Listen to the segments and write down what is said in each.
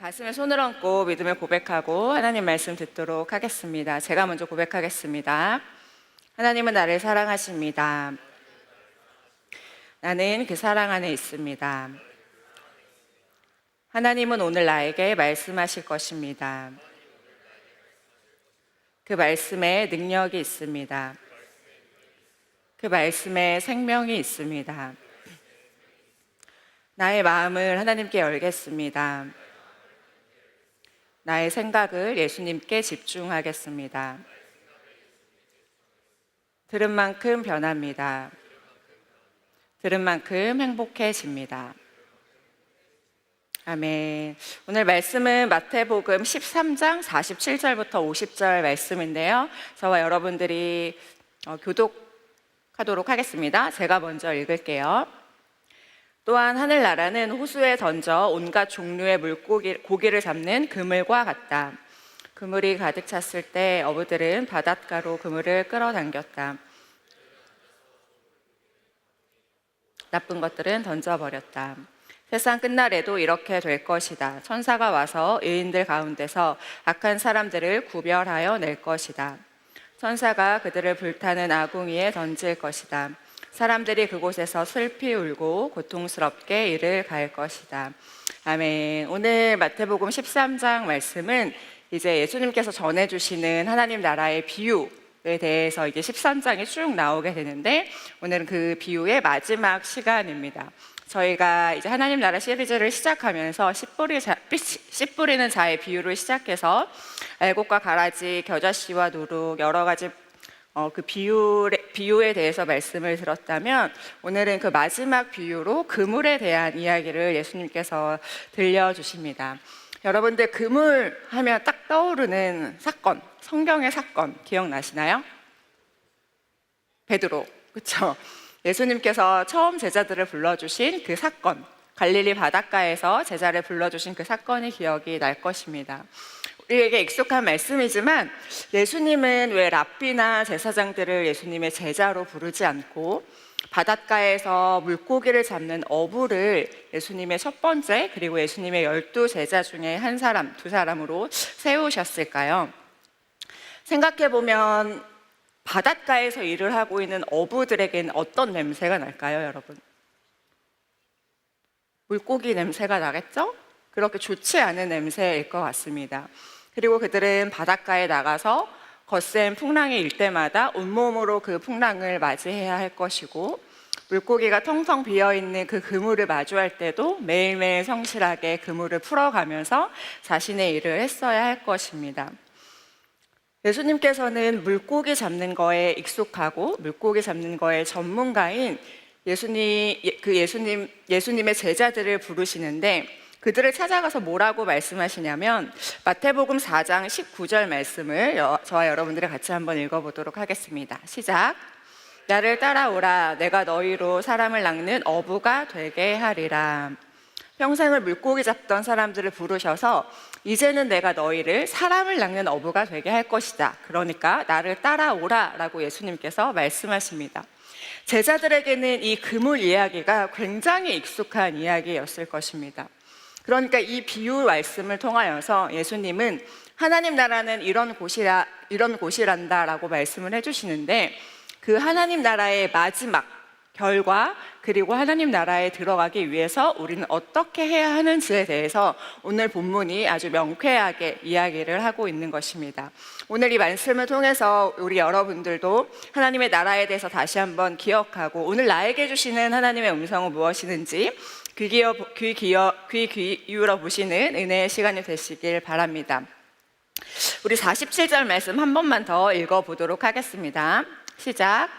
가슴에 손을 얹고 믿음을 고백하고 하나님 말씀 듣도록 하겠습니다. 제가 먼저 고백하겠습니다. 하나님은 나를 사랑하십니다. 나는 그 사랑 안에 있습니다. 하나님은 오늘 나에게 말씀하실 것입니다. 그 말씀에 능력이 있습니다. 그 말씀에 생명이 있습니다. 나의 마음을 하나님께 열겠습니다. 나의 생각을 예수님께 집중하겠습니다. 들은 만큼 변합니다. 들은 만큼 행복해집니다. 아멘. 오늘 말씀은 마태복음 13장 47절부터 50절 말씀인데요. 저와 여러분들이 교독하도록 하겠습니다. 제가 먼저 읽을게요. 또한 하늘나라는 호수에 던져 온갖 종류의 고기를 잡는 그물과 같다. 그물이 가득 찼을 때 어부들은 바닷가로 그물을 끌어당겼다. 나쁜 것들은 던져버렸다. 세상 끝날에도 이렇게 될 것이다. 천사가 와서 의인들 가운데서 악한 사람들을 구별하여 낼 것이다. 천사가 그들을 불타는 아궁이에 던질 것이다. 사람들이 그곳에서 슬피 울고 고통스럽게 이를 갈 것이다. 아멘. 오늘 마태복음 13장 말씀은 이제 예수님께서 전해주시는 하나님 나라의 비유에 대해서 이제 13장이 쭉 나오게 되는데, 오늘은 그 비유의 마지막 시간입니다. 저희가 이제 하나님 나라 시리즈를 시작하면서 씨 뿌리는 자의 비유를 시작해서 알곡과 가라지, 겨자씨와 누룩 여러 가지 그 비유에 대해서 말씀을 들었다면, 오늘은 그 마지막 비유로 그물에 대한 이야기를 예수님께서 들려주십니다. 여러분들 그물 하면 딱 떠오르는 사건, 성경의 사건 기억나시나요? 베드로, 그렇죠? 예수님께서 처음 제자들을 불러주신 그 사건, 갈릴리 바닷가에서 제자를 불러주신 그 사건이 기억이 날 것입니다. 우리에게 익숙한 말씀이지만 예수님은 왜 랍비나 제사장들을 예수님의 제자로 부르지 않고 바닷가에서 물고기를 잡는 어부를 예수님의 첫 번째, 그리고 예수님의 12 제자 중에 한 사람, 두 사람으로 세우셨을까요? 생각해보면 바닷가에서 일을 하고 있는 어부들에게는 어떤 냄새가 날까요, 여러분? 물고기 냄새가 나겠죠? 그렇게 좋지 않은 냄새일 것 같습니다. 그리고 그들은 바닷가에 나가서 거센 풍랑이 일 때마다 온몸으로 그 풍랑을 맞이해야 할 것이고, 물고기가 텅텅 비어있는 그 그물을 마주할 때도 매일매일 성실하게 그물을 풀어가면서 자신의 일을 했어야 할 것입니다. 예수님께서는 물고기 잡는 거에 익숙하고 물고기 잡는 거에 전문가인 예수님의 제자들을 부르시는데, 그들을 찾아가서 뭐라고 말씀하시냐면 마태복음 4장 19절 말씀을 저와 여러분들이 같이 한번 읽어보도록 하겠습니다. 시작. 나를 따라오라. 내가 너희로 사람을 낚는 어부가 되게 하리라. 평생을 물고기 잡던 사람들을 부르셔서 이제는 내가 너희를 사람을 낚는 어부가 되게 할 것이다. 그러니까 나를 따라오라 라고 예수님께서 말씀하십니다. 제자들에게는 이 그물 이야기가 굉장히 익숙한 이야기였을 것입니다. 그러니까 이 비유 말씀을 통하여서 예수님은 하나님 나라는 이런 곳이란다 라고 말씀을 해주시는데, 그 하나님 나라의 마지막 결과, 그리고 하나님 나라에 들어가기 위해서 우리는 어떻게 해야 하는지에 대해서 오늘 본문이 아주 명쾌하게 이야기를 하고 있는 것입니다. 오늘 이 말씀을 통해서 우리 여러분들도 하나님의 나라에 대해서 다시 한번 기억하고, 오늘 나에게 주시는 하나님의 음성은 무엇이든지 귀 기울여 보시는 은혜의 시간이 되시길 바랍니다. 우리 47절 말씀 한 번만 더 읽어보도록 하겠습니다. 시작.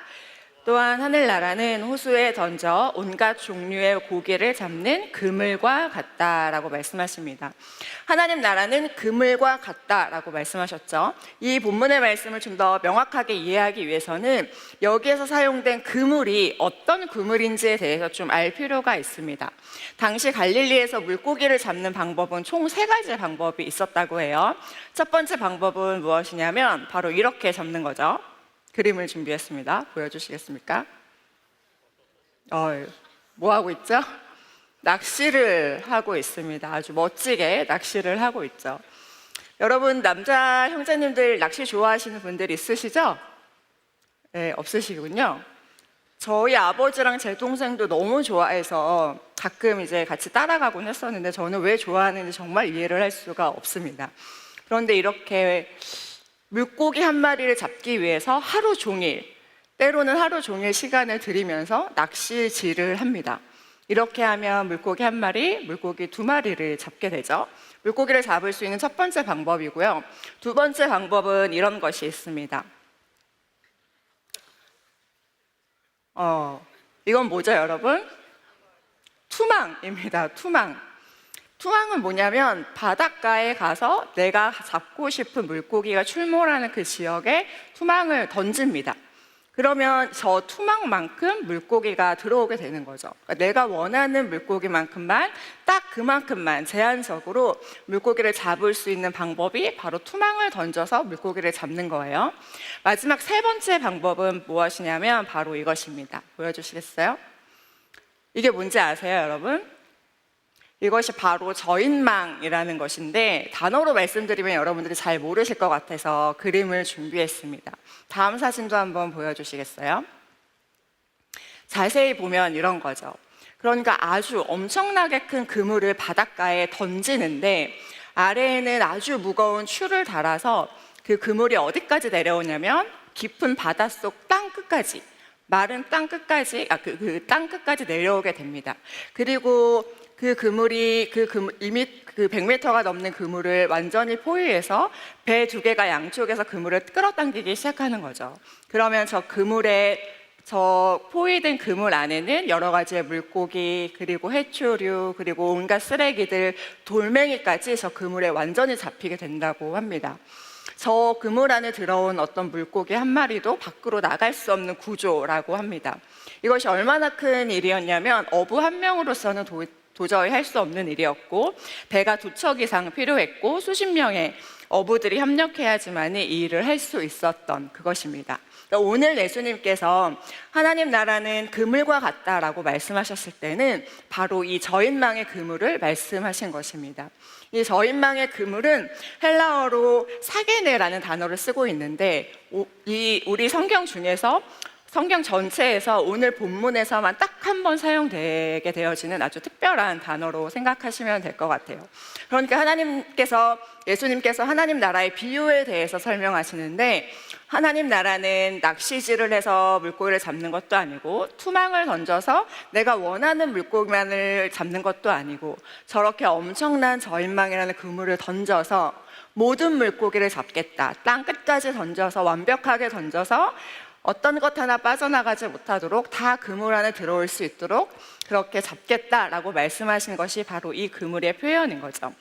또한 하늘나라는 호수에 던져 온갖 종류의 고기를 잡는 그물과 같다라고 말씀하십니다. 하나님 나라는 그물과 같다라고 말씀하셨죠. 이 본문의 말씀을 좀 더 명확하게 이해하기 위해서는 여기에서 사용된 그물이 어떤 그물인지에 대해서 좀 알 필요가 있습니다. 당시 갈릴리에서 물고기를 잡는 방법은 총 3가지 방법이 있었다고 해요. 첫 번째 방법은 무엇이냐면 바로 이렇게 잡는 거죠. 그림을 준비했습니다. 보여주시겠습니까? 뭐 하고 있죠? 낚시를 하고 있습니다. 아주 멋지게 낚시를 하고 있죠. 여러분, 남자 형제님들 낚시 좋아하시는 분들 있으시죠? 네, 없으시군요. 저희 아버지랑 제 동생도 너무 좋아해서 가끔 이제 같이 따라가곤 했었는데 저는 왜 좋아하는지 정말 이해를 할 수가 없습니다. 그런데 이렇게 물고기 한 마리를 잡기 위해서 하루 종일, 때로는 하루 종일 시간을 들이면서 낚시질을 합니다. 이렇게 하면 물고기 한 마리, 물고기 두 마리를 잡게 되죠. 물고기를 잡을 수 있는 첫 번째 방법이고요. 두 번째 방법은 이런 것이 있습니다. 이건 뭐죠, 여러분? 투망입니다. 투망. 투망은 뭐냐면 바닷가에 가서 내가 잡고 싶은 물고기가 출몰하는 그 지역에 투망을 던집니다. 그러면 저 투망만큼 물고기가 들어오게 되는 거죠. 그러니까 내가 원하는 물고기만큼만, 딱 그만큼만 제한적으로 물고기를 잡을 수 있는 방법이 바로 투망을 던져서 물고기를 잡는 거예요. 마지막 세 번째 방법은 무엇이냐면 바로 이것입니다. 보여주시겠어요? 이게 뭔지 아세요, 여러분? 이것이 바로 저인망이라는 것인데, 단어로 말씀드리면 여러분들이 잘 모르실 것 같아서 그림을 준비했습니다. 다음 사진도 한번 보여주시겠어요? 자세히 보면 이런 거죠. 그러니까 아주 엄청나게 큰 그물을 바닷가에 던지는데 아래에는 아주 무거운 추를 달아서 그 그물이 어디까지 내려오냐면 깊은 바닷속 땅 끝까지, 마른 땅 끝까지, 땅 끝까지 내려오게 됩니다. 그리고 그 그물이 이미 100m가 넘는 그물을 완전히 포위해서 배 두 개가 양쪽에서 그물을 끌어당기기 시작하는 거죠. 그러면 저 포위된 그물 안에는 여러 가지의 물고기, 그리고 해초류, 그리고 온갖 쓰레기들, 돌멩이까지 저 그물에 완전히 잡히게 된다고 합니다. 저 그물 안에 들어온 어떤 물고기 한 마리도 밖으로 나갈 수 없는 구조라고 합니다. 이것이 얼마나 큰 일이었냐면 어부 한 명으로서는 도저히 할 수 없는 일이었고, 배가 2척 이상 필요했고 수십 명의 어부들이 협력해야지만 이 일을 할 수 있었던 그것입니다. 그러니까 오늘 예수님께서 하나님 나라는 그물과 같다라고 말씀하셨을 때는 바로 이 저인망의 그물을 말씀하신 것입니다. 이 저인망의 그물은 헬라어로 사게네라는 단어를 쓰고 있는데, 우리 성경 중에서 성경 전체에서 오늘 본문에서만 딱 한 번 사용되게 되어지는 아주 특별한 단어로 생각하시면 될 것 같아요. 그러니까 예수님께서 하나님 나라의 비유에 대해서 설명하시는데, 하나님 나라는 낚시질을 해서 물고기를 잡는 것도 아니고 투망을 던져서 내가 원하는 물고기만을 잡는 것도 아니고 저렇게 엄청난 저인망이라는 그물을 던져서 모든 물고기를 잡겠다. 땅 끝까지 던져서, 완벽하게 던져서 어떤 것 하나 빠져나가지 못하도록 다 그물 안에 들어올 수 있도록 그렇게 잡겠다라고 말씀하신 것이 바로 이 그물의 표현인 거죠.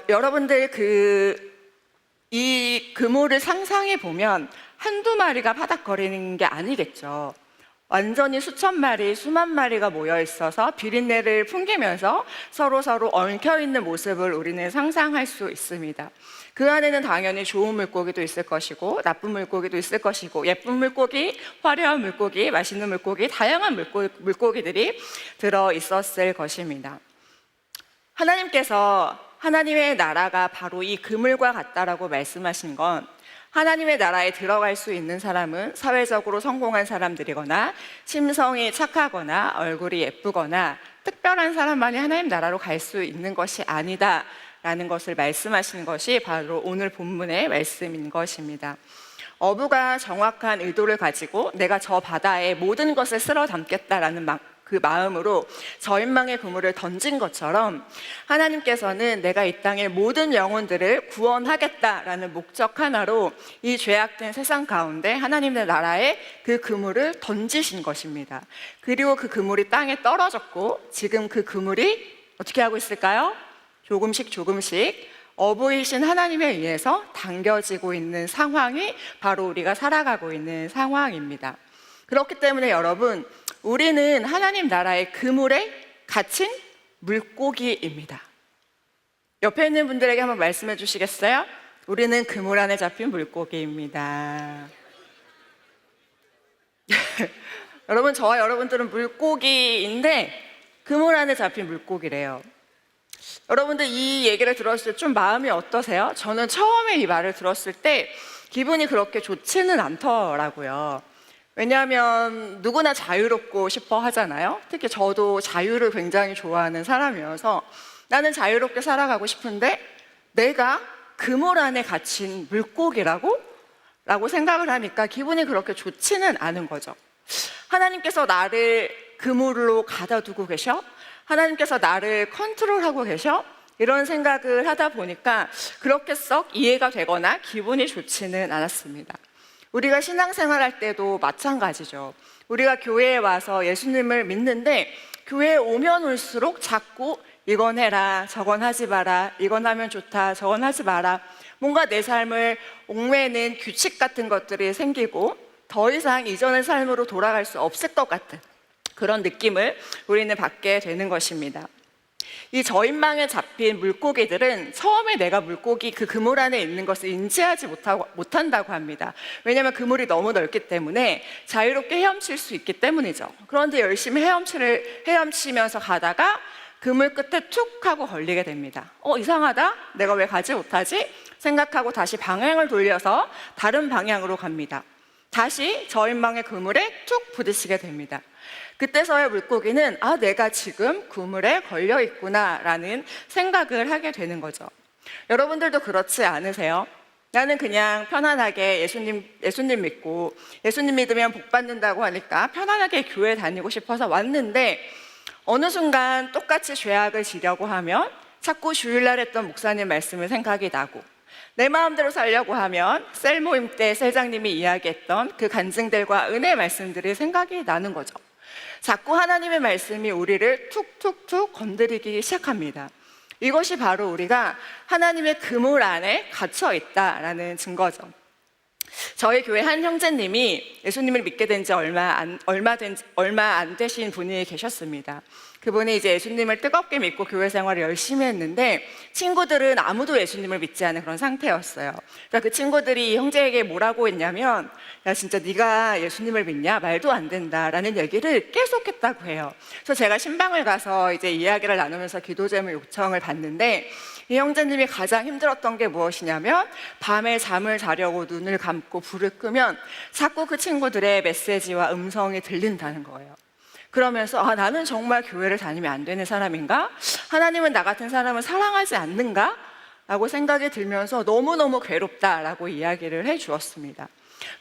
여러분들 이 그물을 상상해 보면 한두 마리가 바닥거리는 게 아니겠죠. 완전히 수천 마리, 수만 마리가 모여 있어서 비린내를 풍기면서 서로 얽혀있는 모습을 우리는 상상할 수 있습니다. 그 안에는 당연히 좋은 물고기도 있을 것이고 나쁜 물고기도 있을 것이고, 예쁜 물고기, 화려한 물고기, 맛있는 물고기, 다양한 물고기들이 들어 있었을 것입니다. 하나님께서 하나님의 나라가 바로 이 그물과 같다라고 말씀하신 건, 하나님의 나라에 들어갈 수 있는 사람은 사회적으로 성공한 사람들이거나 심성이 착하거나 얼굴이 예쁘거나 특별한 사람만이 하나님 나라로 갈 수 있는 것이 아니다 라는 것을 말씀하시는 것이 바로 오늘 본문의 말씀인 것입니다. 어부가 정확한 의도를 가지고 내가 저 바다에 모든 것을 쓸어 담겠다라는 그 마음으로 저인망의 그물을 던진 것처럼, 하나님께서는 내가 이 땅의 모든 영혼들을 구원하겠다라는 목적 하나로 이 죄악된 세상 가운데 하나님의 나라에 그 그물을 던지신 것입니다. 그리고 그 그물이 땅에 떨어졌고 지금 그 그물이 어떻게 하고 있을까요? 조금씩 어부이신 하나님에 의해서 당겨지고 있는 상황이 바로 우리가 살아가고 있는 상황입니다. 그렇기 때문에 여러분, 우리는 하나님 나라의 그물에 갇힌 물고기입니다. 옆에 있는 분들에게 한번 말씀해 주시겠어요? 우리는 그물 안에 잡힌 물고기입니다. 여러분, 저와 여러분들은 물고기인데 그물 안에 잡힌 물고기래요. 여러분들 이 얘기를 들었을 때 좀 마음이 어떠세요? 저는 처음에 이 말을 들었을 때 기분이 그렇게 좋지는 않더라고요. 왜냐하면 누구나 자유롭고 싶어 하잖아요. 특히 저도 자유를 굉장히 좋아하는 사람이어서 나는 자유롭게 살아가고 싶은데 내가 그물 안에 갇힌 물고기라고? 라고 생각을 하니까 기분이 그렇게 좋지는 않은 거죠. 하나님께서 나를 그물로 가둬두고 계셔? 하나님께서 나를 컨트롤하고 계셔? 이런 생각을 하다 보니까 그렇게 썩 이해가 되거나 기분이 좋지는 않았습니다. 우리가 신앙생활 할 때도 마찬가지죠. 우리가 교회에 와서 예수님을 믿는데 교회에 오면 올수록 자꾸 이건 해라, 저건 하지 마라, 이건 하면 좋다, 저건 하지 마라, 뭔가 내 삶을 옥매는 규칙 같은 것들이 생기고 더 이상 이전의 삶으로 돌아갈 수 없을 것 같은 그런 느낌을 우리는 받게 되는 것입니다. 이 저인망에 잡힌 물고기들은 처음에 내가 물고기 그 그물 안에 있는 것을 인지하지 못한다고 합니다. 왜냐하면 그물이 너무 넓기 때문에 자유롭게 헤엄칠 수 있기 때문이죠. 그런데 열심히 헤엄치면서 가다가 그물 끝에 툭 하고 걸리게 됩니다. 이상하다? 내가 왜 가지 못하지? 생각하고 다시 방향을 돌려서 다른 방향으로 갑니다. 다시 저인망의 그물에 툭 부딪히게 됩니다. 그때서야 물고기는 내가 지금 그물에 걸려 있구나 라는 생각을 하게 되는 거죠. 여러분들도 그렇지 않으세요? 나는 그냥 편안하게 예수님 믿고 예수님 믿으면 복 받는다고 하니까 편안하게 교회 다니고 싶어서 왔는데 어느 순간 똑같이 죄악을 지려고 하면 자꾸 주일날 했던 목사님 말씀이 생각이 나고 내 마음대로 살려고 하면 셀 모임 때 셀장님이 이야기했던 그 간증들과 은혜 말씀들이 생각이 나는 거죠. 자꾸 하나님의 말씀이 우리를 툭툭툭 건드리기 시작합니다. 이것이 바로 우리가 하나님의 그물 안에 갇혀 있다라는 증거죠. 저희 교회 한 형제님이 예수님을 믿게 된 지 얼마 안 되신 분이 계셨습니다. 그분이 이제 예수님을 뜨겁게 믿고 교회 생활을 열심히 했는데 친구들은 아무도 예수님을 믿지 않은 그런 상태였어요. 그러니까 그 친구들이 이 형제에게 뭐라고 했냐면 야 진짜 네가 예수님을 믿냐? 말도 안 된다라는 얘기를 계속했다고 해요. 그래서 제가 신방을 가서 이제 이야기를 나누면서 기도 제목 요청을 받는데 이 형제님이 가장 힘들었던 게 무엇이냐면 밤에 잠을 자려고 눈을 감고 불을 끄면 자꾸 그 친구들의 메시지와 음성이 들린다는 거예요. 그러면서 나는 정말 교회를 다니면 안 되는 사람인가? 하나님은 나 같은 사람을 사랑하지 않는가? 라고 생각이 들면서 너무너무 괴롭다라고 이야기를 해 주었습니다.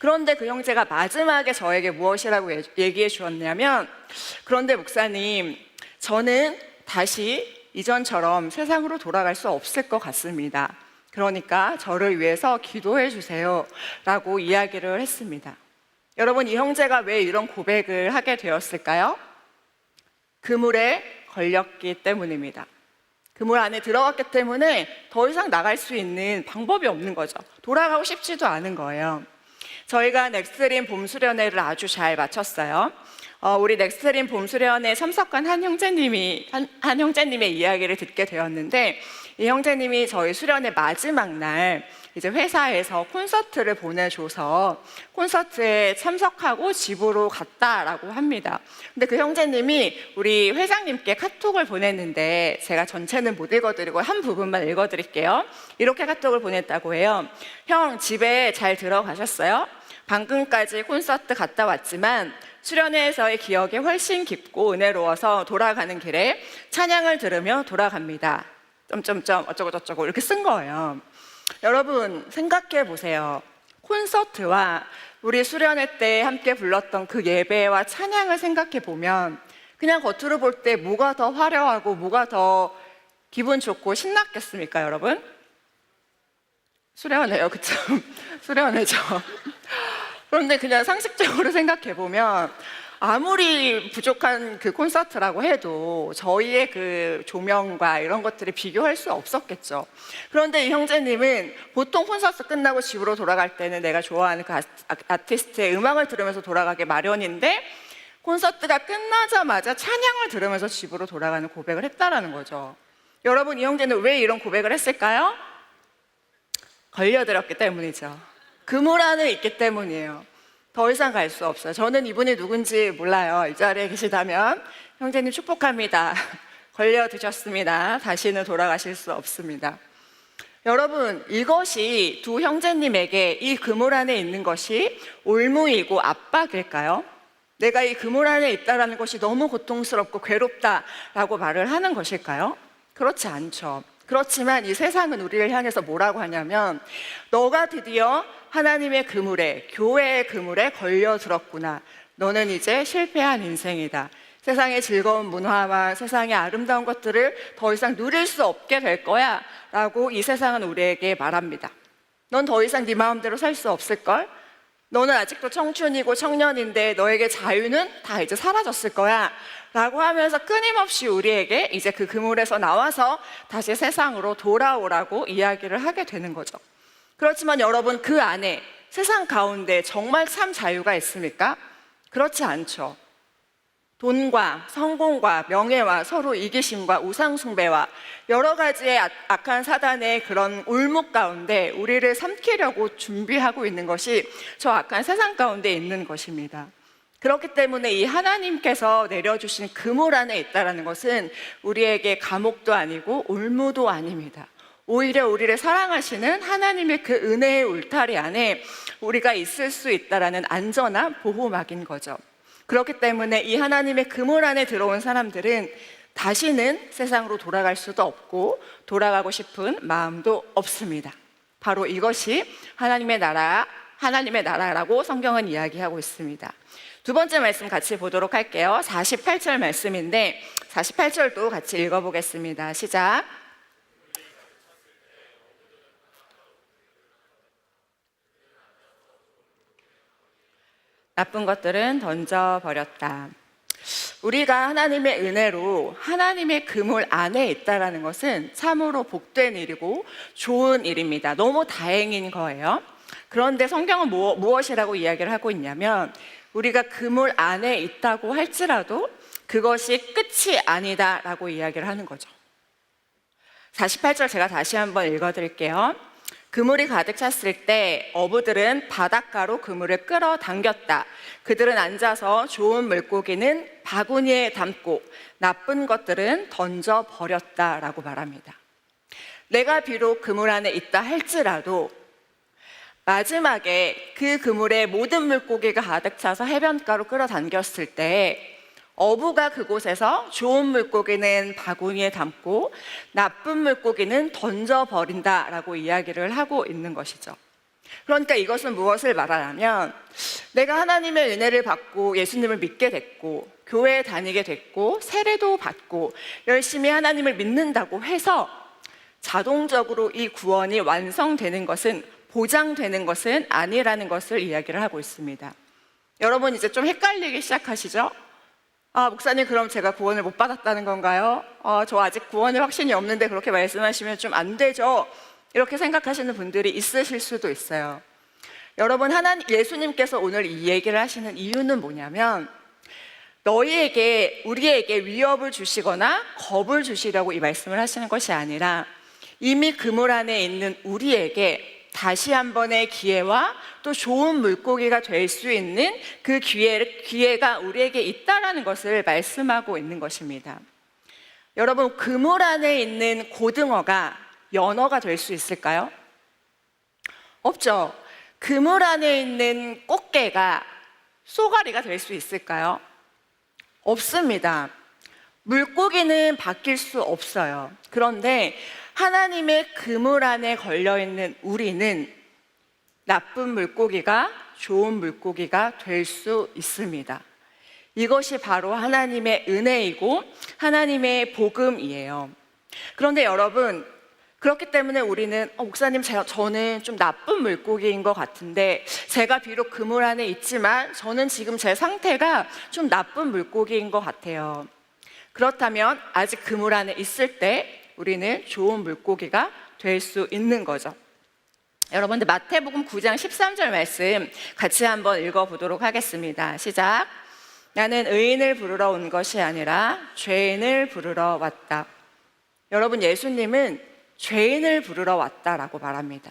그런데 그 형제가 마지막에 저에게 무엇이라고 얘기해 주었냐면 그런데 목사님 저는 다시 이전처럼 세상으로 돌아갈 수 없을 것 같습니다. 그러니까 저를 위해서 기도해 주세요 라고 이야기를 했습니다. 여러분 이 형제가 왜 이런 고백을 하게 되었을까요? 그물에 걸렸기 때문입니다. 그물 안에 들어갔기 때문에 더 이상 나갈 수 있는 방법이 없는 거죠. 돌아가고 싶지도 않은 거예요. 저희가 넥스트림 봄수련회를 아주 잘 마쳤어요. 우리 넥스트림 봄수련회에 참석한 한 형제님의 이야기를 듣게 되었는데 이 형제님이 저희 수련회 마지막 날 이제 회사에서 콘서트를 보내줘서 콘서트에 참석하고 집으로 갔다라고 합니다. 근데 그 형제님이 우리 회장님께 카톡을 보냈는데 제가 전체는 못 읽어드리고 한 부분만 읽어드릴게요. 이렇게 카톡을 보냈다고 해요. 형 집에 잘 들어가셨어요? 방금까지 콘서트 갔다 왔지만 수련회에서의 기억이 훨씬 깊고 은혜로워서 돌아가는 길에 찬양을 들으며 돌아갑니다. 어쩌고 저쩌고 이렇게 쓴 거예요. 여러분 생각해 보세요. 콘서트와 우리 수련회 때 함께 불렀던 그 예배와 찬양을 생각해 보면 그냥 겉으로 볼 때 뭐가 더 화려하고 뭐가 더 기분 좋고 신났겠습니까, 여러분? 수련회요, 그쵸? 수련회죠. 그런데 그냥 상식적으로 생각해 보면 아무리 부족한 그 콘서트라고 해도 저희의 그 조명과 이런 것들이 비교할 수 없었겠죠. 그런데 이 형제님은 보통 콘서트 끝나고 집으로 돌아갈 때는 내가 좋아하는 그 아티스트의 음악을 들으면서 돌아가기 마련인데 콘서트가 끝나자마자 찬양을 들으면서 집으로 돌아가는 고백을 했다라는 거죠. 여러분 이 형제는 왜 이런 고백을 했을까요? 걸려들었기 때문이죠. 그물 안에 있기 때문이에요. 더 이상 갈 수 없어요. 저는 이분이 누군지 몰라요. 이 자리에 계시다면 형제님 축복합니다. 걸려드셨습니다. 다시는 돌아가실 수 없습니다. 여러분, 이것이 두 형제님에게 이 그물 안에 있는 것이 올무이고 압박일까요? 내가 이 그물 안에 있다는 것이 너무 고통스럽고 괴롭다라고 말을 하는 것일까요? 그렇지 않죠. 그렇지만 이 세상은 우리를 향해서 뭐라고 하냐면, 너가 드디어 하나님의 그물에, 교회의 그물에 걸려들었구나. 너는 이제 실패한 인생이다. 세상의 즐거운 문화와 세상의 아름다운 것들을 더 이상 누릴 수 없게 될 거야 라고 이 세상은 우리에게 말합니다. 넌 더 이상 네 마음대로 살 수 없을걸? 너는 아직도 청춘이고 청년인데 너에게 자유는 다 이제 사라졌을 거야 라고 하면서 끊임없이 우리에게 이제 그 그물에서 나와서 다시 세상으로 돌아오라고 이야기를 하게 되는 거죠. 그렇지만 여러분, 그 안에 세상 가운데 정말 참 자유가 있습니까? 그렇지 않죠. 돈과 성공과 명예와 서로 이기심과 우상숭배와 여러 가지의 악한 사단의 그런 올무 가운데 우리를 삼키려고 준비하고 있는 것이 저 악한 세상 가운데 있는 것입니다. 그렇기 때문에 이 하나님께서 내려주신 그물 안에 있다는 것은 우리에게 감옥도 아니고 올무도 아닙니다. 오히려 우리를 사랑하시는 하나님의 그 은혜의 울타리 안에 우리가 있을 수 있다는 안전한 보호막인 거죠. 그렇기 때문에 이 하나님의 그물 안에 들어온 사람들은 다시는 세상으로 돌아갈 수도 없고 돌아가고 싶은 마음도 없습니다. 바로 이것이 하나님의 나라라고 성경은 이야기하고 있습니다. 두 번째 말씀 같이 보도록 할게요. 48절 말씀인데 48절도 같이 읽어보겠습니다. 시작. 나쁜 것들은 던져버렸다. 우리가 하나님의 은혜로 하나님의 그물 안에 있다는 것은 참으로 복된 일이고 좋은 일입니다. 너무 다행인 거예요. 그런데 성경은 무엇이라고 이야기를 하고 있냐면, 우리가 그물 안에 있다고 할지라도 그것이 끝이 아니다라고 이야기를 하는 거죠. 48절 제가 다시 한번 읽어드릴게요. 그물이 가득 찼을 때 어부들은 바닷가로 그물을 끌어당겼다. 그들은 앉아서 좋은 물고기는 바구니에 담고 나쁜 것들은 던져버렸다라고 말합니다. 내가 비록 그물 안에 있다 할지라도 마지막에 그 그물에 모든 물고기가 가득 차서 해변가로 끌어당겼을 때 어부가 그곳에서 좋은 물고기는 바구니에 담고 나쁜 물고기는 던져버린다라고 이야기를 하고 있는 것이죠. 그러니까 이것은 무엇을 말하냐면, 내가 하나님의 은혜를 받고 예수님을 믿게 됐고 교회에 다니게 됐고 세례도 받고 열심히 하나님을 믿는다고 해서 자동적으로 이 구원이 완성되는 것은, 보장되는 것은 아니라는 것을 이야기를 하고 있습니다. 여러분, 이제 좀 헷갈리기 시작하시죠? 목사님, 그럼 제가 구원을 못 받았다는 건가요? 저 아직 구원의 확신이 없는데 그렇게 말씀하시면 좀 안 되죠? 이렇게 생각하시는 분들이 있으실 수도 있어요. 여러분, 예수님께서 오늘 이 얘기를 하시는 이유는 뭐냐면, 우리에게 위협을 주시거나 겁을 주시려고 이 말씀을 하시는 것이 아니라, 이미 그물 안에 있는 우리에게 다시 한 번의 기회와 또 좋은 물고기가 될 수 있는 그 기회가 우리에게 있다라는 것을 말씀하고 있는 것입니다. 여러분, 그물 안에 있는 고등어가 연어가 될 수 있을까요? 없죠. 그물 안에 있는 꽃게가 쏘가리가 될 수 있을까요? 없습니다. 물고기는 바뀔 수 없어요. 그런데 하나님의 그물 안에 걸려있는 우리는 나쁜 물고기가 좋은 물고기가 될 수 있습니다. 이것이 바로 하나님의 은혜이고 하나님의 복음이에요. 그런데 여러분, 그렇기 때문에 우리는 목사님, 저는 좀 나쁜 물고기인 것 같은데, 제가 비록 그물 안에 있지만 저는 지금 제 상태가 좀 나쁜 물고기인 것 같아요. 그렇다면 아직 그물 안에 있을 때 우리는 좋은 물고기가 될 수 있는 거죠. 여러분들, 마태복음 9장 13절 말씀 같이 한번 읽어보도록 하겠습니다. 시작. 나는 의인을 부르러 온 것이 아니라 죄인을 부르러 왔다. 여러분, 예수님은 죄인을 부르러 왔다라고 말합니다.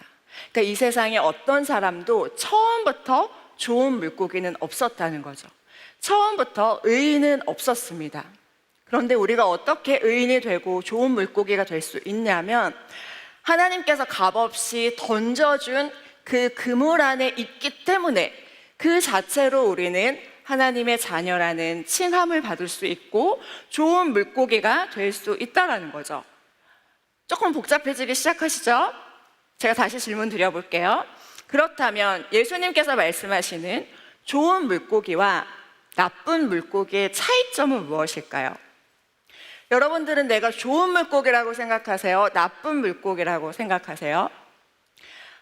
그러니까 이 세상에 어떤 사람도 처음부터 좋은 물고기는 없었다는 거죠. 처음부터 의인은 없었습니다. 그런데 우리가 어떻게 의인이 되고 좋은 물고기가 될 수 있냐면 하나님께서 값없이 던져준 그 그물 안에 있기 때문에 그 자체로 우리는 하나님의 자녀라는 칭함을 받을 수 있고 좋은 물고기가 될 수 있다는 거죠. 조금 복잡해지기 시작하시죠? 제가 다시 질문 드려볼게요. 그렇다면 예수님께서 말씀하시는 좋은 물고기와 나쁜 물고기의 차이점은 무엇일까요? 여러분들은 내가 좋은 물고기라고 생각하세요? 나쁜 물고기라고 생각하세요?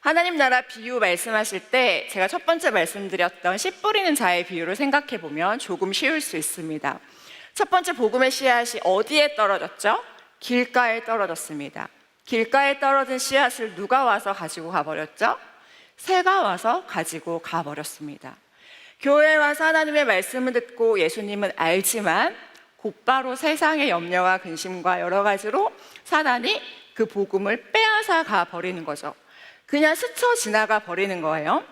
하나님 나라 비유 말씀하실 때 제가 첫 번째 말씀드렸던 씨 뿌리는 자의 비유를 생각해 보면 조금 쉬울 수 있습니다. 첫 번째 복음의 씨앗이 어디에 떨어졌죠? 길가에 떨어졌습니다. 길가에 떨어진 씨앗을 누가 와서 가지고 가버렸죠? 새가 와서 가지고 가버렸습니다. 교회에 와서 하나님의 말씀을 듣고 예수님은 알지만 곧바로 세상의 염려와 근심과 여러 가지로 사단이 그 복음을 빼앗아 가버리는 거죠. 그냥 스쳐 지나가 버리는 거예요.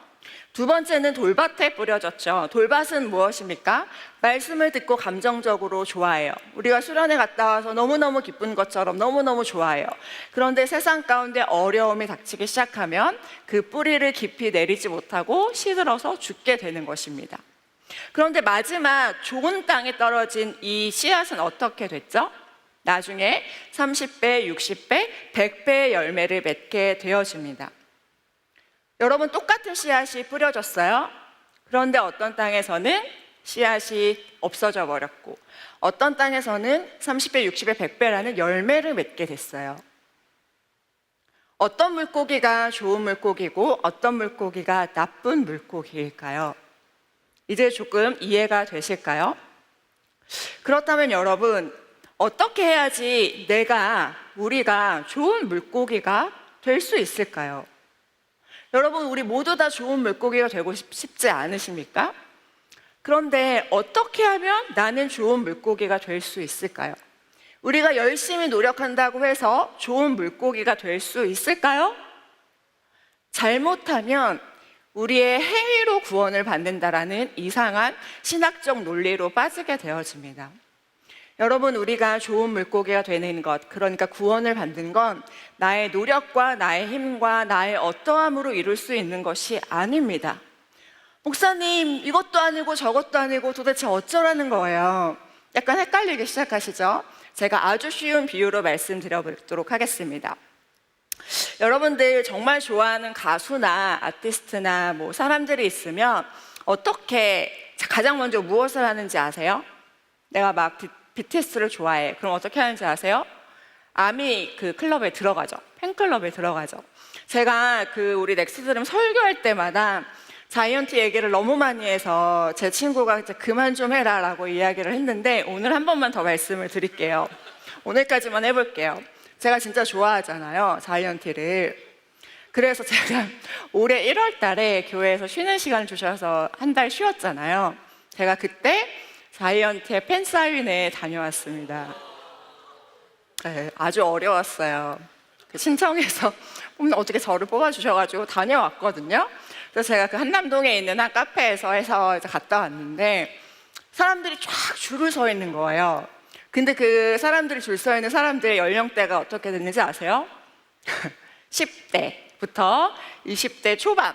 두 번째는 돌밭에 뿌려졌죠. 돌밭은 무엇입니까? 말씀을 듣고 감정적으로 좋아해요. 우리가 수련회 갔다 와서 너무너무 기쁜 것처럼 너무너무 좋아해요. 그런데 세상 가운데 어려움이 닥치기 시작하면 그 뿌리를 깊이 내리지 못하고 시들어서 죽게 되는 것입니다. 그런데 마지막 좋은 땅에 떨어진 이 씨앗은 어떻게 됐죠? 나중에 30배, 60배, 100배의 열매를 맺게 되어집니다. 여러분, 똑같은 씨앗이 뿌려졌어요. 그런데 어떤 땅에서는 씨앗이 없어져 버렸고 어떤 땅에서는 30배, 60배, 100배라는 열매를 맺게 됐어요. 어떤 물고기가 좋은 물고기고 어떤 물고기가 나쁜 물고기일까요? 이제 조금 이해가 되실까요? 그렇다면 여러분, 어떻게 해야지 우리가 좋은 물고기가 될 수 있을까요? 여러분, 우리 모두 다 좋은 물고기가 되고 싶지 않으십니까? 그런데 어떻게 하면 나는 좋은 물고기가 될 수 있을까요? 우리가 열심히 노력한다고 해서 좋은 물고기가 될 수 있을까요? 잘못하면 우리의 행위로 구원을 받는다라는 이상한 신학적 논리로 빠지게 되어집니다. 여러분, 우리가 좋은 물고기가 되는 것, 그러니까 구원을 받는 건 나의 노력과 나의 힘과 나의 어떠함으로 이룰 수 있는 것이 아닙니다. 목사님, 이것도 아니고 저것도 아니고 도대체 어쩌라는 거예요? 약간 헷갈리기 시작하시죠? 제가 아주 쉬운 비유로 말씀드려보도록 하겠습니다. 여러분들 정말 좋아하는 가수나 아티스트나 사람들이 있으면 어떻게 가장 먼저 무엇을 하는지 아세요? 내가 막 BTS를 좋아해. 그럼 어떻게 하는지 아세요? 아미 그 클럽에 들어가죠. 팬클럽에 들어가죠. 제가 우리 넥스트림 설교할 때마다 자이언티 얘기를 너무 많이 해서 제 친구가 이제 그만 좀 해라 라고 이야기를 했는데 오늘 한 번만 더 말씀을 드릴게요. 오늘까지만 해볼게요. 제가 진짜 좋아하잖아요, 자이언티를. 그래서 제가 올해 1월 달에 교회에서 쉬는 시간을 주셔서 한 달 쉬었잖아요. 제가 그때 자이언티의 팬사인회에 다녀왔습니다. 네, 아주 어려웠어요. 신청해서 어떻게 저를 뽑아주셔가지고 다녀왔거든요. 그래서 제가 그 한남동에 있는 한 카페에서 해서 이제 갔다 왔는데 사람들이 쫙 줄을 서 있는 거예요. 근데 그 사람들이 줄 서 있는 사람들의 연령대가 어떻게 됐는지 아세요? 10대부터 20대 초반.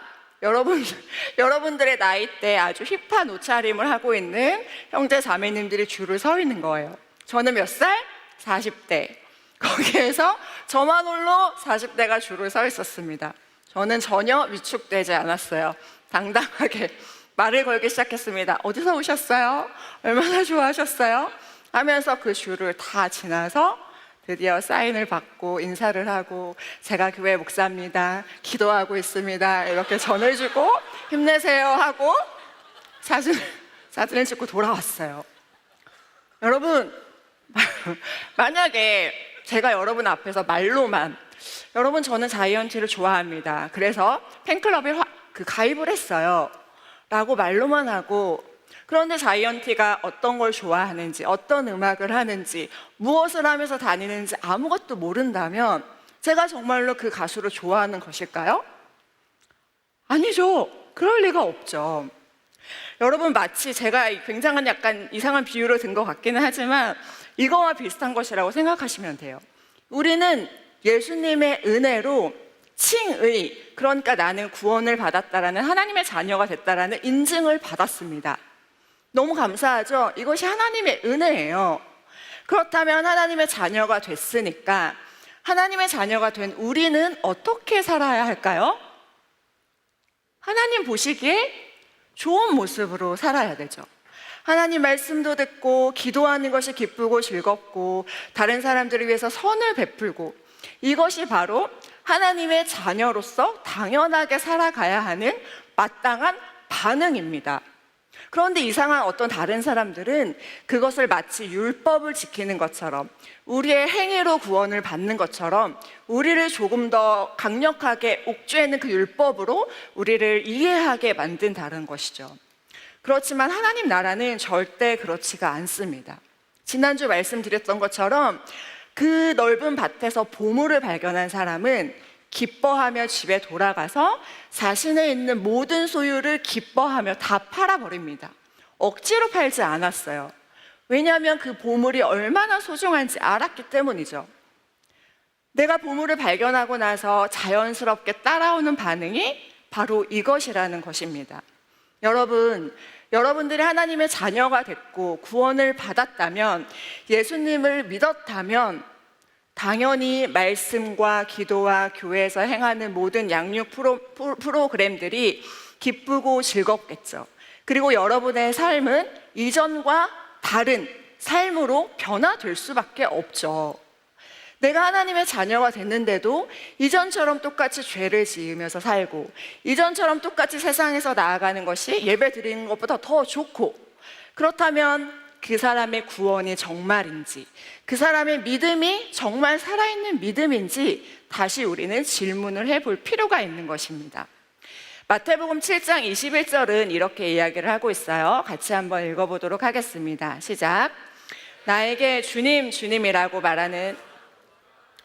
여러분들의 나이대 아주 힙한 옷차림을 하고 있는 형제 자매님들이 줄을 서 있는 거예요. 저는 몇 살? 40대. 거기에서 저만 홀로 40대가 줄을 서 있었습니다. 저는 전혀 위축되지 않았어요. 당당하게 말을 걸기 시작했습니다. 어디서 오셨어요? 얼마나 좋아하셨어요? 하면서 그 줄을 다 지나서 드디어 사인을 받고 인사를 하고 제가 교회 목사입니다. 기도하고 있습니다. 이렇게 전해주고 힘내세요 하고 사진을 찍고 돌아왔어요. 여러분, 만약에 제가 여러분 앞에서 말로만 여러분, 저는 자이언티를 좋아합니다. 그래서 팬클럽에 가입을 했어요. 라고 말로만 하고 그런데 자이언티가 어떤 걸 좋아하는지, 어떤 음악을 하는지, 무엇을 하면서 다니는지 아무것도 모른다면 제가 정말로 그 가수를 좋아하는 것일까요? 아니죠. 그럴 리가 없죠. 여러분, 마치 제가 굉장한 약간 이상한 비유를 든 것 같기는 하지만 이거와 비슷한 것이라고 생각하시면 돼요. 우리는 예수님의 은혜로 칭의, 그러니까 나는 구원을 받았다라는, 하나님의 자녀가 됐다라는 인증을 받았습니다. 너무 감사하죠? 이것이 하나님의 은혜예요. 그렇다면 하나님의 자녀가 됐으니까 하나님의 자녀가 된 우리는 어떻게 살아야 할까요? 하나님 보시기에 좋은 모습으로 살아야 되죠. 하나님 말씀도 듣고 기도하는 것이 기쁘고 즐겁고 다른 사람들을 위해서 선을 베풀고, 이것이 바로 하나님의 자녀로서 당연하게 살아가야 하는 마땅한 반응입니다. 그런데 이상한 어떤 다른 사람들은 그것을 마치 율법을 지키는 것처럼, 우리의 행위로 구원을 받는 것처럼 우리를 조금 더 강력하게 옥죄는 그 율법으로 우리를 이해하게 만든다는 것이죠. 그렇지만 하나님 나라는 절대 그렇지가 않습니다. 지난주 말씀드렸던 것처럼 그 넓은 밭에서 보물을 발견한 사람은 기뻐하며 집에 돌아가서 자신의 있는 모든 소유를 기뻐하며 다 팔아버립니다. 억지로 팔지 않았어요. 왜냐하면 그 보물이 얼마나 소중한지 알았기 때문이죠. 내가 보물을 발견하고 나서 자연스럽게 따라오는 반응이 바로 이것이라는 것입니다. 여러분들이 하나님의 자녀가 됐고 구원을 받았다면, 예수님을 믿었다면 당연히 말씀과 기도와 교회에서 행하는 모든 양육 프로그램들이 기쁘고 즐겁겠죠. 그리고 여러분의 삶은 이전과 다른 삶으로 변화될 수밖에 없죠. 내가 하나님의 자녀가 됐는데도 이전처럼 똑같이 죄를 지으면서 살고, 이전처럼 똑같이 세상에서 나아가는 것이 예배 드리는 것보다 더 좋고, 그렇다면 그 사람의 구원이 정말인지, 그 사람의 믿음이 정말 살아있는 믿음인지 다시 우리는 질문을 해볼 필요가 있는 것입니다. 마태복음 7장 21절은 이렇게 이야기를 하고 있어요. 같이 한번 읽어보도록 하겠습니다. 시작. 나에게 주님, 주님이라고 말하는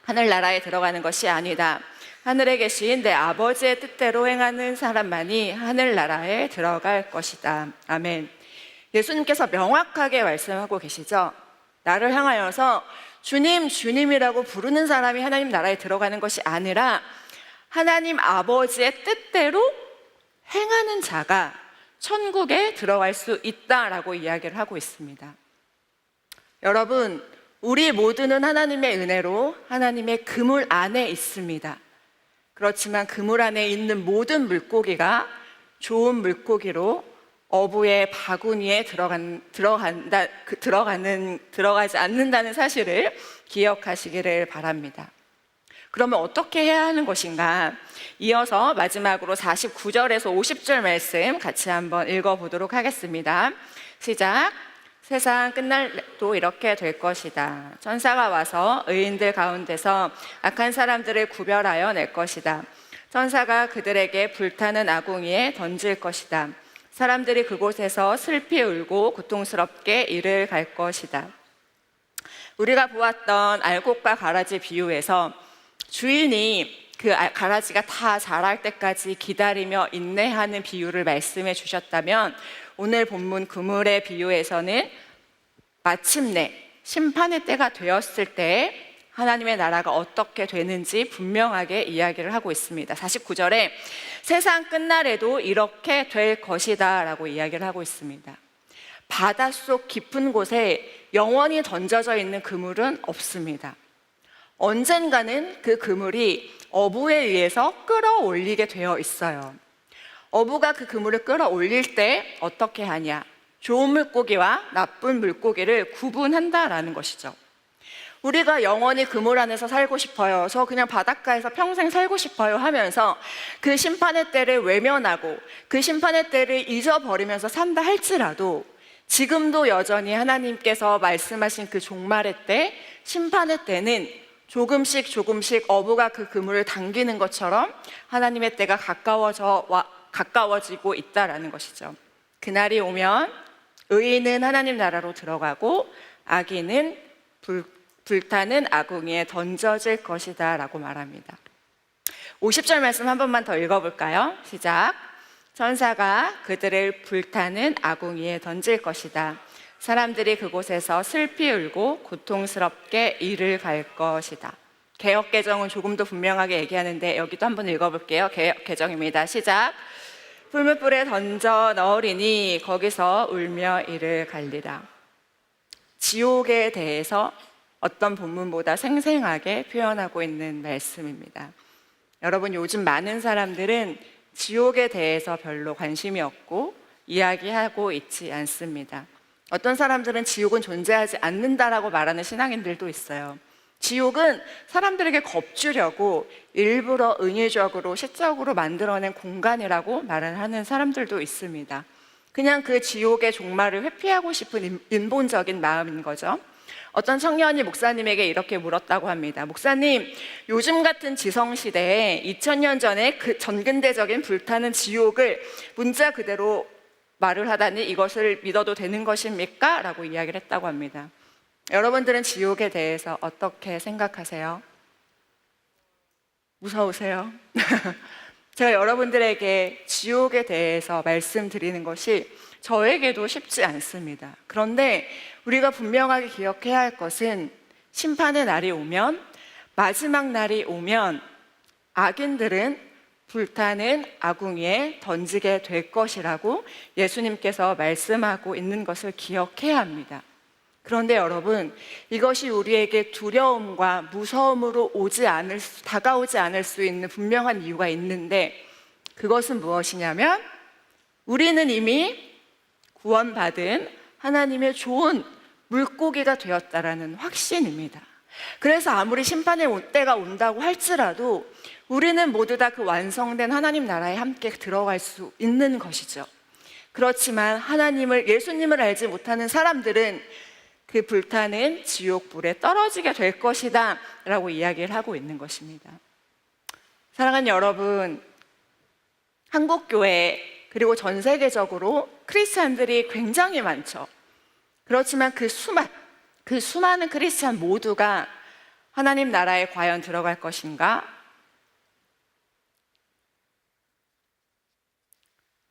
하늘나라에 들어가는 것이 아니다. 하늘에 계신 내 아버지의 뜻대로 행하는 사람만이 하늘나라에 들어갈 것이다. 아멘. 예수님께서 명확하게 말씀하고 계시죠. 나를 향하여서 주님, 주님이라고 부르는 사람이 하나님 나라에 들어가는 것이 아니라 하나님 아버지의 뜻대로 행하는 자가 천국에 들어갈 수 있다라고 이야기를 하고 있습니다. 여러분, 우리 모두는 하나님의 은혜로 하나님의 그물 안에 있습니다. 그렇지만 그물 안에 있는 모든 물고기가 좋은 물고기로 어부의 바구니에 들어가지 않는다는 사실을 기억하시기를 바랍니다. 그러면 어떻게 해야 하는 것인가? 이어서 마지막으로 49절에서 50절 말씀 같이 한번 읽어보도록 하겠습니다. 시작. 세상 끝날도 이렇게 될 것이다. 천사가 와서 의인들 가운데서 악한 사람들을 구별하여 낼 것이다. 천사가 그들에게 불타는 아궁이에 던질 것이다. 사람들이 그곳에서 슬피 울고 고통스럽게 이를 갈 것이다. 우리가 보았던 알곡과 가라지 비유에서 주인이 그 가라지가 다 자랄 때까지 기다리며 인내하는 비유를 말씀해 주셨다면, 오늘 본문 그물의 비유에서는 마침내 심판의 때가 되었을 때 하나님의 나라가 어떻게 되는지 분명하게 이야기를 하고 있습니다. 49절에 세상 끝날에도 이렇게 될 것이다 라고 이야기를 하고 있습니다. 바닷속 깊은 곳에 영원히 던져져 있는 그물은 없습니다. 언젠가는 그 그물이 어부에 의해서 끌어올리게 되어 있어요. 어부가 그 그물을 끌어올릴 때 어떻게 하냐? 좋은 물고기와 나쁜 물고기를 구분한다라는 것이죠. 우리가 영원히 그물 안에서 살고 싶어요, 저 그냥 바닷가에서 평생 살고 싶어요 하면서 그 심판의 때를 외면하고 그 심판의 때를 잊어버리면서 산다 할지라도, 지금도 여전히 하나님께서 말씀하신 그 종말의 때, 심판의 때는 조금씩 어부가 그 그물을 당기는 것처럼 하나님의 때가 가까워지고 있다라는 것이죠. 그날이 오면 의인은 하나님 나라로 들어가고 악인은 불타는 아궁이에 던져질 것이다 라고 말합니다. 50절 말씀 한 번만 더 읽어볼까요? 시작. 천사가 그들을 불타는 아궁이에 던질 것이다. 사람들이 그곳에서 슬피 울고 고통스럽게 이를 갈 것이다. 개역 개정은 조금 더 분명하게 얘기하는데 여기도 한번 읽어볼게요. 개역 개정입니다. 시작. 불못불에 던져 넣으리니 거기서 울며 이를 갈리라. 지옥에 대해서 어떤 본문보다 생생하게 표현하고 있는 말씀입니다. 여러분, 요즘 많은 사람들은 지옥에 대해서 별로 관심이 없고 이야기하고 있지 않습니다. 어떤 사람들은 지옥은 존재하지 않는다라고 말하는 신앙인들도 있어요. 지옥은 사람들에게 겁주려고 일부러 은유적으로 시적으로 만들어낸 공간이라고 말을 하는 사람들도 있습니다. 그냥 그 지옥의 종말을 회피하고 싶은 인본적인 마음인 거죠. 어떤 청년이 목사님에게 이렇게 물었다고 합니다. 목사님, 요즘 같은 지성시대에 2000년 전에 그 전근대적인 불타는 지옥을 문자 그대로 말을 하다니 이것을 믿어도 되는 것입니까? 라고 이야기를 했다고 합니다. 여러분들은 지옥에 대해서 어떻게 생각하세요? 무서우세요? 제가 여러분들에게 지옥에 대해서 말씀드리는 것이 저에게도 쉽지 않습니다. 그런데 우리가 분명하게 기억해야 할 것은 심판의 날이 오면, 마지막 날이 오면 악인들은 불타는 아궁이에 던지게 될 것이라고 예수님께서 말씀하고 있는 것을 기억해야 합니다. 그런데 여러분, 이것이 우리에게 두려움과 무서움으로 다가오지 않을 수 있는 분명한 이유가 있는데, 그것은 무엇이냐면 우리는 이미 구원받은 하나님의 좋은 물고기가 되었다라는 확신입니다. 그래서 아무리 심판의 때가 온다고 할지라도 우리는 모두 다 그 완성된 하나님 나라에 함께 들어갈 수 있는 것이죠. 그렇지만 예수님을 알지 못하는 사람들은 그 불타는 지옥불에 떨어지게 될 것이다 라고 이야기를 하고 있는 것입니다. 사랑하는 여러분, 한국교회 그리고 전 세계적으로 크리스찬들이 굉장히 많죠. 그렇지만 그 수많은 크리스찬 모두가 하나님 나라에 과연 들어갈 것인가?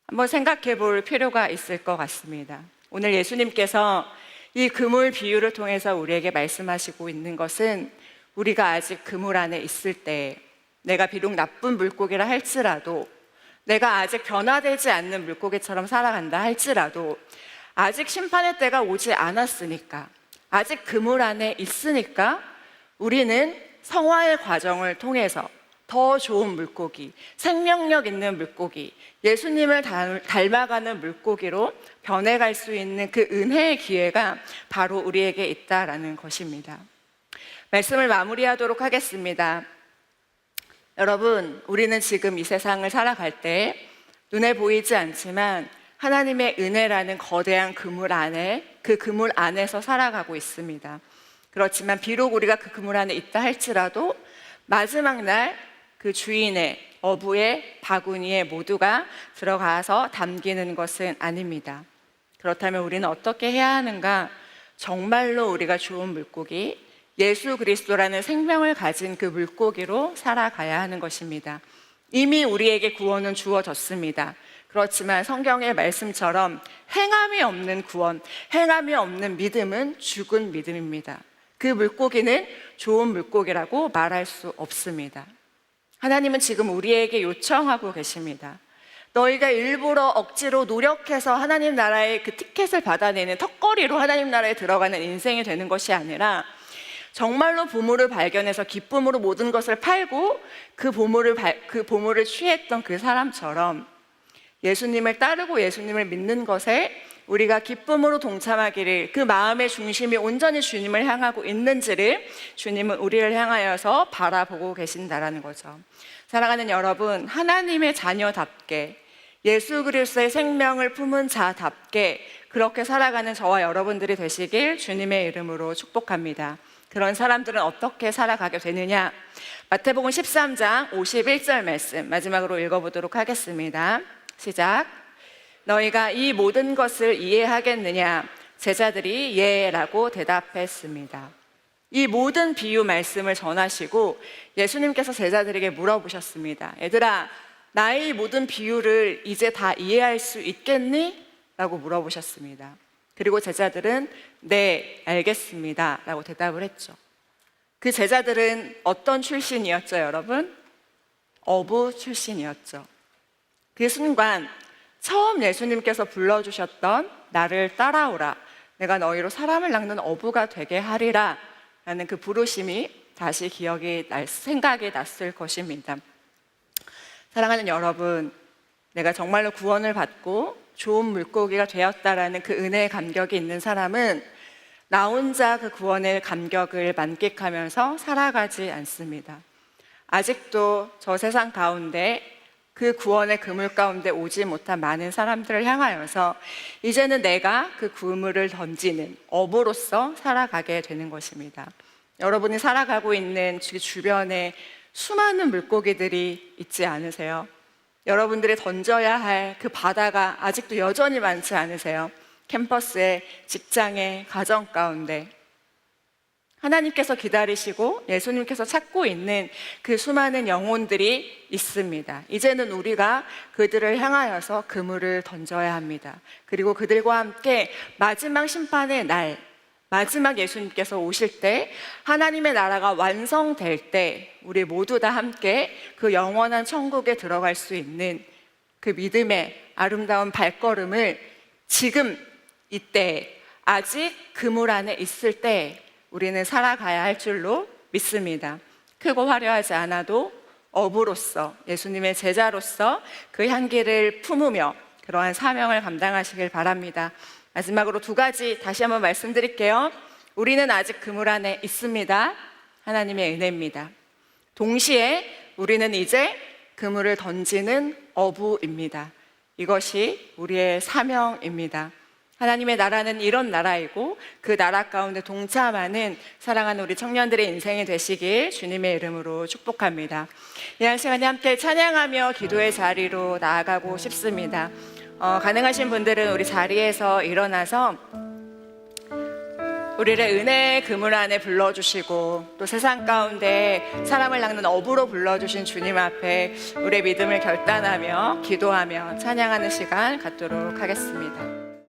한번 생각해 볼 필요가 있을 것 같습니다. 오늘 예수님께서 이 그물 비유를 통해서 우리에게 말씀하시고 있는 것은 우리가 아직 그물 안에 있을 때, 내가 비록 나쁜 물고기라 할지라도, 내가 아직 변화되지 않는 물고기처럼 살아간다 할지라도 아직 심판의 때가 오지 않았으니까, 아직 그물 안에 있으니까 우리는 성화의 과정을 통해서 더 좋은 물고기, 생명력 있는 물고기, 예수님을 닮아가는 물고기로 변해갈 수 있는 그 은혜의 기회가 바로 우리에게 있다라는 것입니다. 말씀을 마무리하도록 하겠습니다. 여러분, 우리는 지금 이 세상을 살아갈 때 눈에 보이지 않지만 하나님의 은혜라는 거대한 그물 안에서 살아가고 있습니다. 그렇지만 비록 우리가 그 그물 안에 있다 할지라도 마지막 날 그 주인의 어부의 바구니에 모두가 들어가서 담기는 것은 아닙니다. 그렇다면 우리는 어떻게 해야 하는가? 정말로 우리가 좋은 물고기, 예수 그리스도라는 생명을 가진 그 물고기로 살아가야 하는 것입니다. 이미 우리에게 구원은 주어졌습니다. 그렇지만 성경의 말씀처럼 행함이 없는 구원, 행함이 없는 믿음은 죽은 믿음입니다. 그 물고기는 좋은 물고기라고 말할 수 없습니다. 하나님은 지금 우리에게 요청하고 계십니다. 너희가 일부러 억지로 노력해서 하나님 나라의 그 티켓을 받아내는 턱걸이로 하나님 나라에 들어가는 인생이 되는 것이 아니라 정말로 보물을 발견해서 기쁨으로 모든 것을 팔고 그 보물을 취했던 그 사람처럼 예수님을 따르고 예수님을 믿는 것에 우리가 기쁨으로 동참하기를, 그 마음의 중심이 온전히 주님을 향하고 있는지를 주님은 우리를 향하여서 바라보고 계신다라는 거죠. 사랑하는 여러분, 하나님의 자녀답게, 예수 그리스도의 생명을 품은 자답게 그렇게 살아가는 저와 여러분들이 되시길 주님의 이름으로 축복합니다. 그런 사람들은 어떻게 살아가게 되느냐? 마태복음 13장 51절 말씀 마지막으로 읽어보도록 하겠습니다. 시작. 너희가 이 모든 것을 이해하겠느냐? 제자들이 예라고 대답했습니다. 이 모든 비유 말씀을 전하시고 예수님께서 제자들에게 물어보셨습니다. 얘들아, 나의 모든 비유를 이제 다 이해할 수 있겠니? 라고 물어보셨습니다. 그리고 제자들은 네, 알겠습니다 라고 대답을 했죠. 그 제자들은 어떤 출신이었죠, 여러분? 어부 출신이었죠. 그 순간 처음 예수님께서 불러주셨던 나를 따라오라, 내가 너희로 사람을 낚는 어부가 되게 하리라 라는 그 부르심이 다시 생각이 났을 것입니다. 사랑하는 여러분, 내가 정말로 구원을 받고 좋은 물고기가 되었다라는 그 은혜의 감격이 있는 사람은 나 혼자 그 구원의 감격을 만끽하면서 살아가지 않습니다. 아직도 저 세상 가운데 그 구원의 그물 가운데 오지 못한 많은 사람들을 향하여서 이제는 내가 그 그물을 던지는 어부로서 살아가게 되는 것입니다. 여러분이 살아가고 있는 주변에 수많은 물고기들이 있지 않으세요? 여러분들이 던져야 할 그 바다가 아직도 여전히 많지 않으세요? 캠퍼스에, 직장에, 가정 가운데 하나님께서 기다리시고 예수님께서 찾고 있는 그 수많은 영혼들이 있습니다. 이제는 우리가 그들을 향하여서 그물을 던져야 합니다. 그리고 그들과 함께 마지막 심판의 날, 마지막 예수님께서 오실 때, 하나님의 나라가 완성될 때 우리 모두 다 함께 그 영원한 천국에 들어갈 수 있는 그 믿음의 아름다운 발걸음을 지금 이때, 아직 그물 안에 있을 때 우리는 살아가야 할 줄로 믿습니다. 크고 화려하지 않아도 어부로서, 예수님의 제자로서 그 향기를 품으며 그러한 사명을 감당하시길 바랍니다. 마지막으로 두 가지 다시 한번 말씀드릴게요. 우리는 아직 그물 안에 있습니다. 하나님의 은혜입니다. 동시에 우리는 이제 그물을 던지는 어부입니다. 이것이 우리의 사명입니다. 하나님의 나라는 이런 나라이고 그 나라 가운데 동참하는 사랑하는 우리 청년들의 인생이 되시길 주님의 이름으로 축복합니다. 이 시간에 함께 찬양하며 기도의 자리로 나아가고 싶습니다. 가능하신 분들은 우리 자리에서 일어나서 우리를 은혜의 그물 안에 불러주시고 또 세상 가운데 사람을 낚는 어부로 불러주신 주님 앞에 우리의 믿음을 결단하며 기도하며 찬양하는 시간 갖도록 하겠습니다.